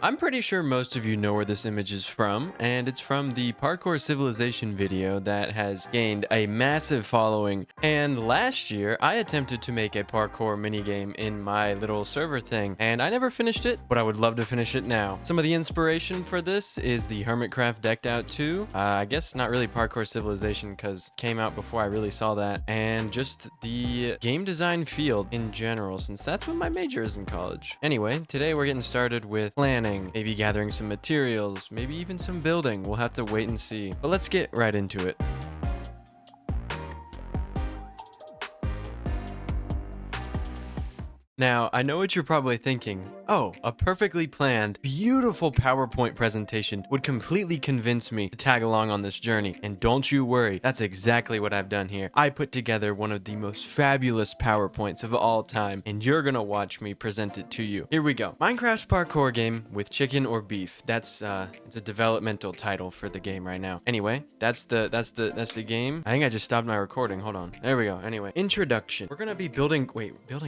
I'm pretty sure most of you know where this image is from, and it's from the Parkour Civilization video that has gained a massive following. And last year, I attempted to make a parkour minigame in my little server thing, and I never finished it, but I would love to finish it now. Some of the inspiration for this is the Hermitcraft Decked Out 2. I guess not really Parkour Civilization because it came out before I really saw that, and just the game design field in general, since that's what my major is in college. Anyway, today we're getting started with planning, maybe gathering some materials, maybe even some building. We'll have to wait and see. But let's get right into it. Now, I know what you're probably thinking. Oh, a perfectly planned, beautiful PowerPoint presentation would completely convince me to tag along on this journey. And don't you worry, that's exactly what I've done here. I put together one of the most fabulous PowerPoints of all time, and you're gonna watch me present it to you. Here we go. Minecraft parkour game with chicken or beef. That's it's a developmental title for the game right now. Anyway, that's the game. I think I just stopped my recording. Hold on. There we go. Anyway, introduction. We're gonna be building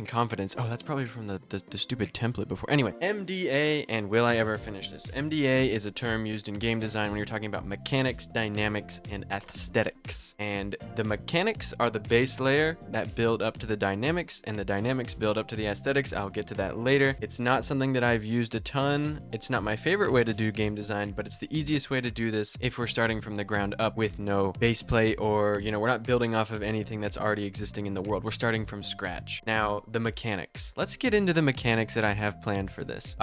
confidence. Oh, that's probably from the stupid template before. Anyway, MDA, and will I ever finish this? MDA is a term used in game design when you're talking about mechanics, dynamics, and aesthetics. And the mechanics are the base layer that build up to the dynamics, and the dynamics build up to the aesthetics. I'll get to that later. It's not something that I've used a ton. It's not my favorite way to do game design, but it's the easiest way to do this if we're starting from the ground up with no base plate, or, you know, we're not building off of anything that's already existing in the world. We're starting from scratch. Now, the mechanics. Let's get into the mechanics that I have planned for this.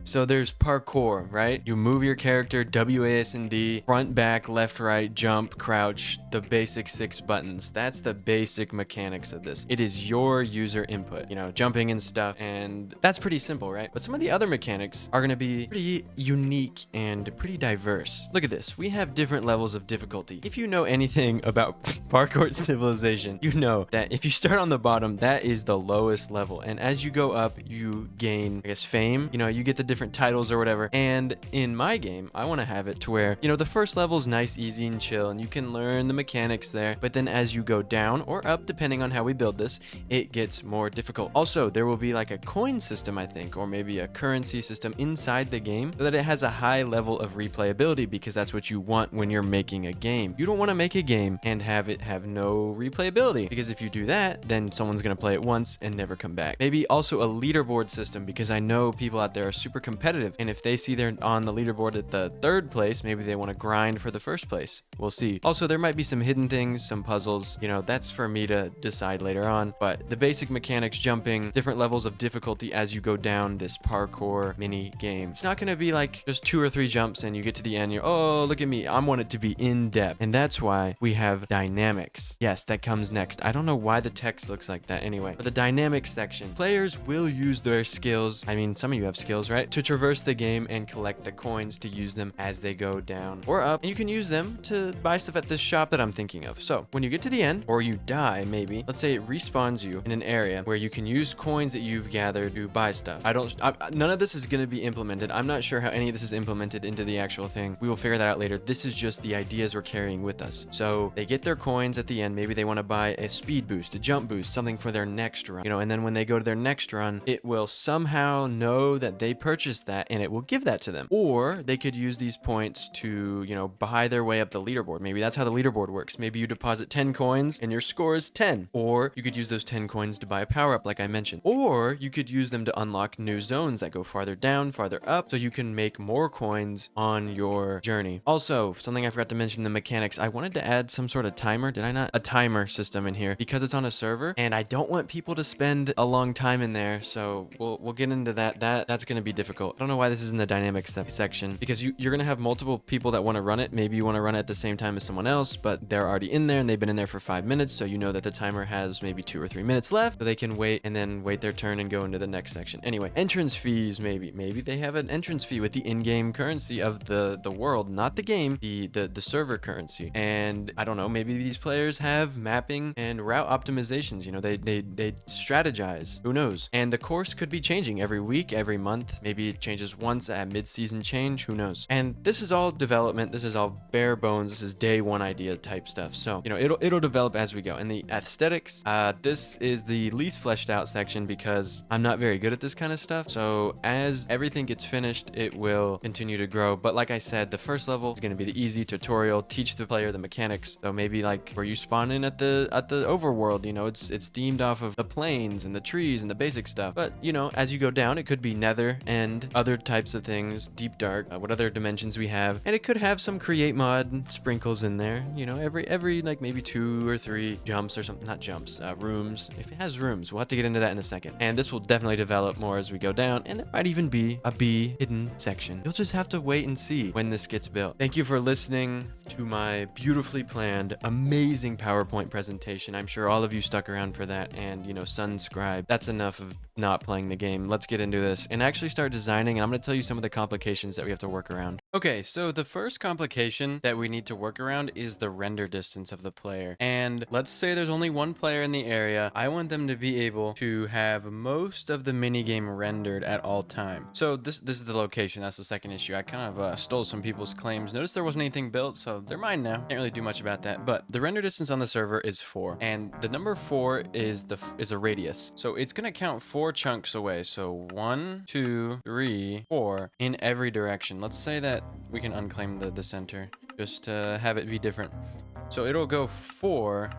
So there's parkour, right? You move your character, WASD, front, back, left, right, jump, crouch, the basic 6 buttons. That's the basic mechanics of this. It is your user input, you know, jumping and stuff, and that's pretty simple, right? But some of the other mechanics are gonna be pretty unique and pretty diverse. Look at this. We have different levels of difficulty. If you know anything about Parkour Civilization, you know that if you start on the bottom, that is the lowest level, and as you go up, you gain, I guess, fame. You know, you get the different titles or whatever. And in my game, I want to have it to where, you know, the first level is nice, easy, and chill, and you can learn the mechanics there. But then as you go down or up, depending on how we build this, it gets more difficult. Also, there will be like a coin system, I think, or maybe a currency system inside the game so that it has a high level of replayability, because that's what you want when you're making a game. You don't want to make a game and have it have no replayability, because if you do that, then someone's going to play it once and never come back. Maybe also a leaderboard system, because I know people out there are super competitive, and if they see they're on the leaderboard at the 3rd place, maybe they want to grind for the 1st place. We'll see. Also, there might be some hidden things, some puzzles, you know, that's for me to decide later on. But the basic mechanics, jumping, different levels of difficulty as you go down this parkour mini game. It's not going to be like just 2 or 3 jumps and you get to the end, you're, oh, look at me. I want it to be in depth. And that's why we have dynamics. Yes, that comes next. I don't know why the text looks like that anyway. But the dynamics section, players will use their skills. I mean, some of you have skills, right? To traverse the game and collect the coins to use them as they go down or up. And you can use them to buy stuff at this shop that I'm thinking of. So when you get to the end, or you die, maybe, let's say it respawns you in an area where you can use coins that you've gathered to buy stuff. None of this is going to be implemented. I'm not sure how any of this is implemented into the actual thing. We will figure that out later. This is just the ideas we're carrying with us. So they get their coins at the end. Maybe they want to buy a speed boost, a jump boost, something for their next run, you know, and then when they go to their next run, it will somehow know that they purchased that and it will give that to them. Or they could use these points to, you know, buy their way up the leaderboard. Maybe that's how the leaderboard works. Maybe you deposit 10 coins and your score is 10. Or you could use those 10 coins to buy a power up like I mentioned. Or you could use them to unlock new zones that go farther down, farther up, so you can make more coins on your journey. Also, something I forgot to mention, the mechanics. I wanted to add some sort of timer. Did I not? A timer system in here because it's on a server and I don't want people to spend a long time in there. So we'll get into that. That's going to be difficult. I don't know why this is in the dynamics section, because you're going to have multiple people that want to run it. Maybe you want to run it at the same time as someone else, but they're already in there and they've been in there for 5 minutes. So you know that the timer has maybe 2 or 3 minutes left, so they can wait and then wait their turn and go into the next section. Anyway, entrance fees, maybe they have an entrance fee with the in-game currency of the world, not the game, the server currency. And I don't know, maybe these players have mapping and route optimizations. You know, they strategize. Who knows? And the course could be changing every week, every month. Maybe it changes once at mid-season change, who knows. And this is all development. This is all bare bones. This is day one idea type stuff. So, you know, it'll develop as we go. And the aesthetics, this is the least fleshed out section because I'm not very good at this kind of stuff. So as everything gets finished, it will continue to grow. But like I said, the first level is going to be the easy tutorial, teach the player the mechanics. So maybe like where you spawn in at the overworld, you know, it's themed off of the plains and the trees and the basic stuff. But you know, as you go down, it could be nether and other types of things, deep dark, what other dimensions we have, and it could have some create mod sprinkles in there. You know, every like maybe 2 or 3 jumps or something, not jumps, rooms. If it has rooms, we'll have to get into that in a second. And this will definitely develop more as we go down, and there might even be a bee hidden section. You'll just have to wait and see when this gets built. Thank you for listening to my beautifully planned, amazing PowerPoint presentation. I'm sure all of you stuck around for that, and you know, subscribe. That's enough of not playing the game. Let's get into this and actually start designing, and I'm going to tell you some of the complications that we have to work around. Okay, so the first complication that we need to work around is the render distance of the player. And let's say there's only one player in the area. I want them to be able to have most of the minigame rendered at all time. So this is the location. That's the second issue. I kind of stole some people's claims. Notice there wasn't anything built, so they're mine now. Can't really do much about that. But the render distance on the server is 4, and the number 4 is a radius. So it's gonna count 4 chunks away. So 1, 2, 3, 4 in every direction. Let's say that we can unclaim the center just to have it be different. So it'll go 4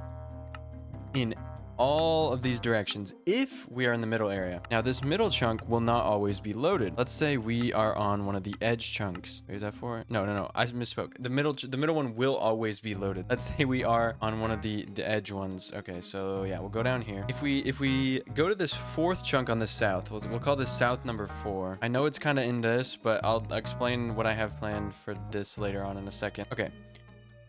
in all of these directions if we are in the middle area. Now this middle chunk will not always be loaded. Let's say we are on one of the edge chunks. Is that 4? No, I misspoke. The middle one will always be loaded. Let's say we are on one of the edge ones. Okay, so yeah, we'll go down here. If we go to this 4th chunk on the south, we'll call this south number 4. I know it's kind of in this, but I'll explain what I have planned for this later on in a second. Okay.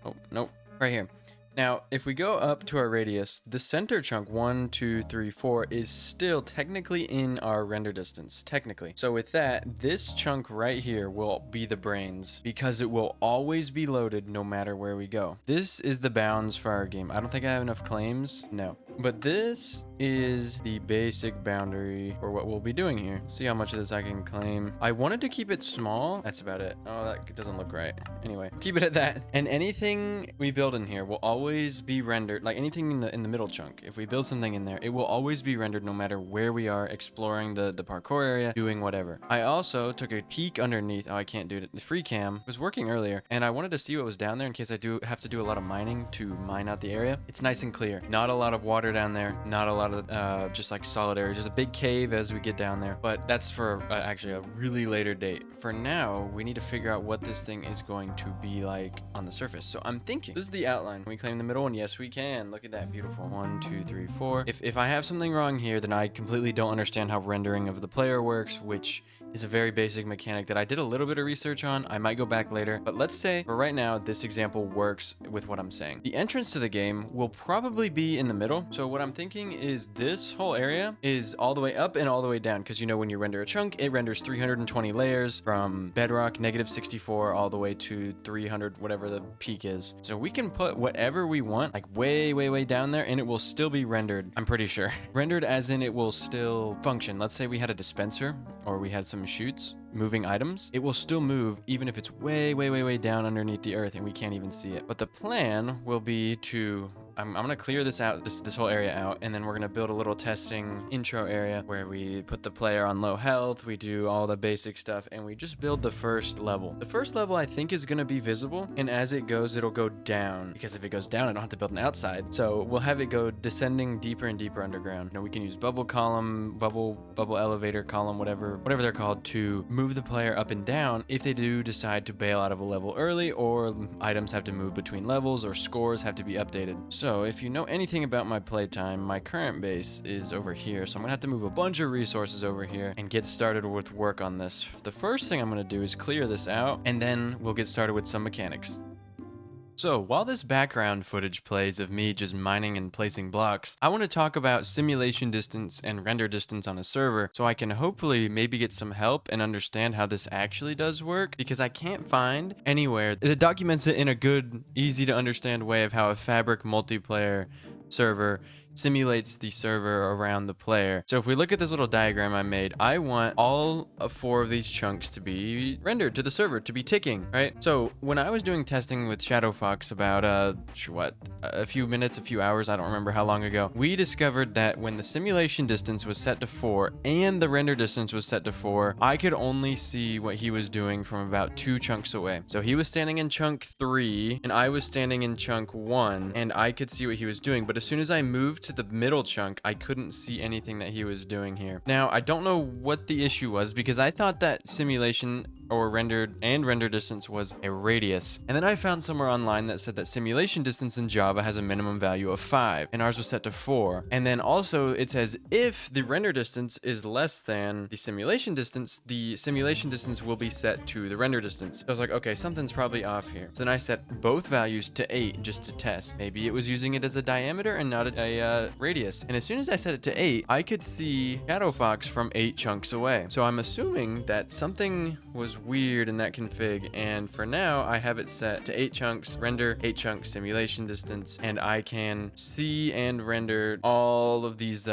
Oh, nope. Right here. Now, if we go up to our radius, the center chunk 1, 2, 3, 4 is still technically in our render distance, technically. So with that, this chunk right here will be the brains because it will always be loaded no matter where we go. This is the bounds for our game. I don't think I have enough claims. No. But this is the basic boundary for what we'll be doing here. Let's see how much of this I can claim. I wanted to keep it small. That's about it. Oh, that doesn't look right. Anyway, keep it at that. And anything we build in here will always be rendered, like anything in the middle chunk. If we build something in there, it will always be rendered no matter where we are exploring the parkour area, doing whatever. I also took a peek underneath. Oh, I can't do it. The free cam was working earlier, and I wanted to see what was down there in case I do have to do a lot of mining to mine out the area. It's nice and clear. Not a lot of water down there. Not a lot of just like solid areas. Just a big cave as we get down there. But that's for actually a really later date. For now, we need to figure out what this thing is going to be like on the surface. So I'm thinking, this is the outline. Can we claim the middle one? Yes, we can. Look at that. Beautiful. 1, 2, 3, 4. If I have something wrong here, then I completely don't understand how rendering of the player works, which is a very basic mechanic that I did a little bit of research on. I might go back later, but let's say for right now, this example works with what I'm saying. The entrance to the game will probably be in the middle. So what I'm thinking is this whole area is all the way up and all the way down. Cause you know, when you render a chunk, it renders 320 layers from bedrock -64 all the way to 300, whatever the peak is. So we can put whatever we want, like way, way, way down there, and it will still be rendered. I'm pretty sure. Rendered as in it will still function. Let's say we had a dispenser or we had some chutes moving items. It will still move even if it's way, way, way, way down underneath the earth and we can't even see it. But the plan will be to I'm gonna clear this out, this whole area out, and then we're gonna build a little testing intro area where we put the player on low health, we do all the basic stuff, and we just build the first level. The first level I think is gonna be visible, and as it goes, it'll go down, because if it goes down, I don't have to build an outside. So we'll have it go descending deeper and deeper underground. You know, we can use bubble column, bubble elevator column, whatever they're called, to move the player up and down if they do decide to bail out of a level early, or items have to move between levels, or scores have to be updated. So if you know anything about my playtime, my current base is over here, so I'm gonna have to move a bunch of resources over here and get started with work on this. The first thing I'm gonna do is clear this out, and then we'll get started with some mechanics. So while this background footage plays of me just mining and placing blocks, I want to talk about simulation distance and render distance on a server, so I can hopefully maybe get some help and understand how this actually does work, because I can't find anywhere that documents it in a good, easy to understand way of how a Fabric multiplayer server simulates the server around the player. So if we look at this little diagram I made, I want all of 4 of these chunks to be rendered to the server, to be ticking, right? So when I was doing testing with Shadow Fox about a few minutes, a few hours, I don't remember how long ago, we discovered that when the simulation distance was set to 4 and the render distance was set to 4, I could only see what he was doing from about 2 chunks away. So he was standing in chunk 3 and I was standing in chunk 1, and I could see what he was doing, but as soon as I moved to the middle chunk, I couldn't see anything that he was doing here. Now, I don't know what the issue was, because I thought that simulation or render distance was a radius. And then I found somewhere online that said that simulation distance in Java has a minimum value of 5, and ours was set to 4. And then also it says if the render distance is less than the simulation distance will be set to the render distance. So I was like, okay, something's probably off here. So then I set both values to 8 just to test. Maybe it was using it as a diameter and not a radius. And as soon as I set it to 8, I could see Shadow Fox from 8 chunks away. So I'm assuming that something was weird in that config, and for now I have it set to 8 chunks, render 8 chunks simulation distance, and I can see and render all of these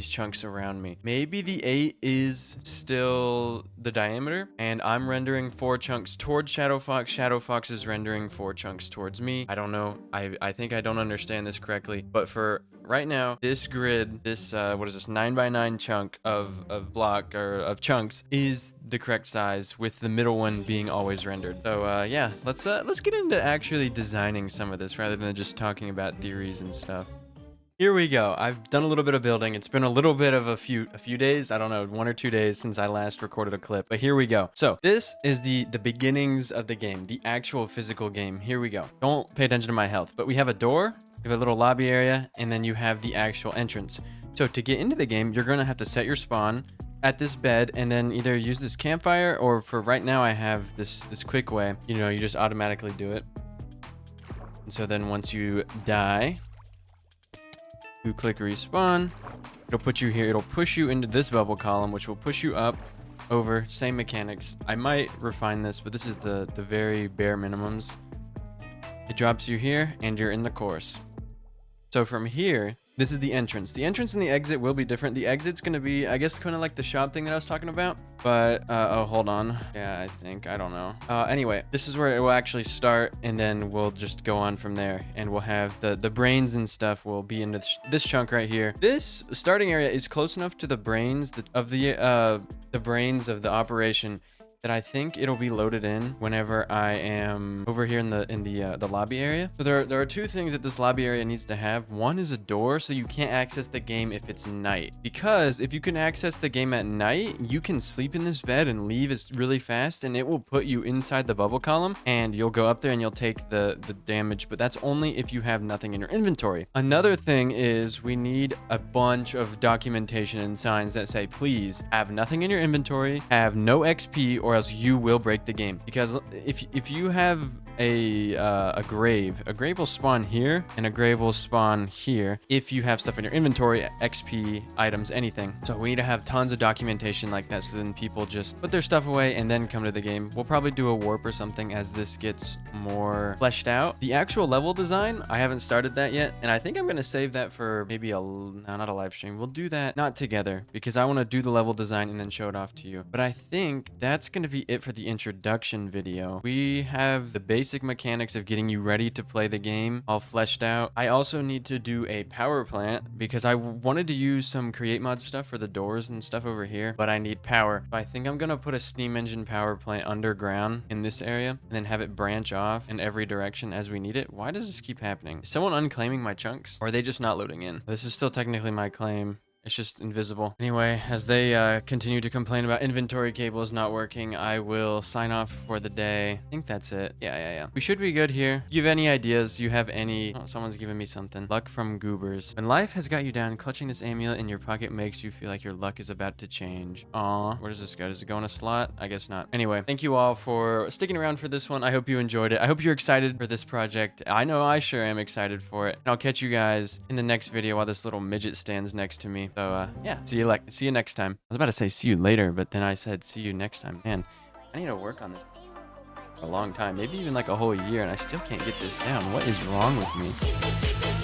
chunks around me. Maybe the 8 is still the diameter, and I'm rendering 4 chunks towards Shadow Fox. Shadow Fox is rendering 4 chunks towards me. I don't know. I think I don't understand this correctly, but for right now, this grid, this what is this, 9x9 chunk of block or of chunks is the correct size, with the middle one being always rendered. So yeah, let's get into actually designing some of this rather than just talking about theories and stuff. Here we go. I've done a little bit of building. It's been a little bit of a few days. I don't know, 1 or 2 days since I last recorded a clip, but here we go. So this is the beginnings of the game, the actual physical game. Here we go. Don't pay attention to my health, but we have a door, you have a little lobby area, and then you have the actual entrance. So to get into the game, you're going to have to set your spawn at this bed and then either use this campfire, or for right now I have this quick way. You know, you just automatically do it. And so then once you die, you click respawn, it'll put you here. It'll push you into this bubble column, which will push you up over. Same mechanics. I might refine this, but this is the very bare minimums. It drops you here and you're in the course. So from here, this is the entrance. The entrance and the exit will be different. The exit's going to be, I guess, kind of like the shop thing that I was talking about. But, oh, hold on. Yeah, I don't know. Anyway, this is where it will actually start, and then we'll just go on from there. And we'll have the brains and stuff will be in this chunk right here. This starting area is close enough to the brains of the brains of the operation that I think it'll be loaded in whenever I am over here in the lobby area. So there are 2 things that this lobby area needs to have. One is a door, so you can't access the game if it's night. Because if you can access the game at night, you can sleep in this bed and leave really fast, and it will put you inside the bubble column, and you'll go up there and you'll take the damage, but that's only if you have nothing in your inventory. Another thing is we need a bunch of documentation and signs that say, please have nothing in your inventory, have no XP, or else you will break the game. Because if you have a grave will spawn here, and a grave will spawn here if you have stuff in your inventory, XP, items, anything. So we need to have tons of documentation like that, so then people just put their stuff away and then come to the game. We'll probably do a warp or something as this gets more fleshed out. The actual level design, I haven't started that yet, and I think I'm going to save that for maybe not a live stream. We'll do that not together, because I want to do the level design and then show it off to you. But I think that's going to be it for the introduction video. We have the basic mechanics of getting you ready to play the game all fleshed out. I also need to do a power plant, because I wanted to use some create mod stuff for the doors and stuff over here, but I need power. So I think I'm gonna put a steam engine power plant underground in this area, and then have it branch off in every direction as we need it. Why does this keep happening? Is someone unclaiming my chunks, or are they just not loading in? This is still technically my claim. It's just invisible. Anyway, as they continue to complain about inventory cables not working, I will sign off for the day. I think that's it. Yeah. We should be good here. If you have any ideas, you have any... Oh, someone's giving me something. Luck from Goobers. When life has got you down, clutching this amulet in your pocket makes you feel like your luck is about to change. Aw, where does this go? Does it go in a slot? I guess not. Anyway, thank you all for sticking around for this one. I hope you enjoyed it. I hope you're excited for this project. I know I sure am excited for it. And I'll catch you guys in the next video while this little midget stands next to me. So, yeah, see you next time. I was about to say see you later, but then I said see you next time. Man, I need to work on this for a long time, maybe even like a whole year, and I still can't get this down. What is wrong with me?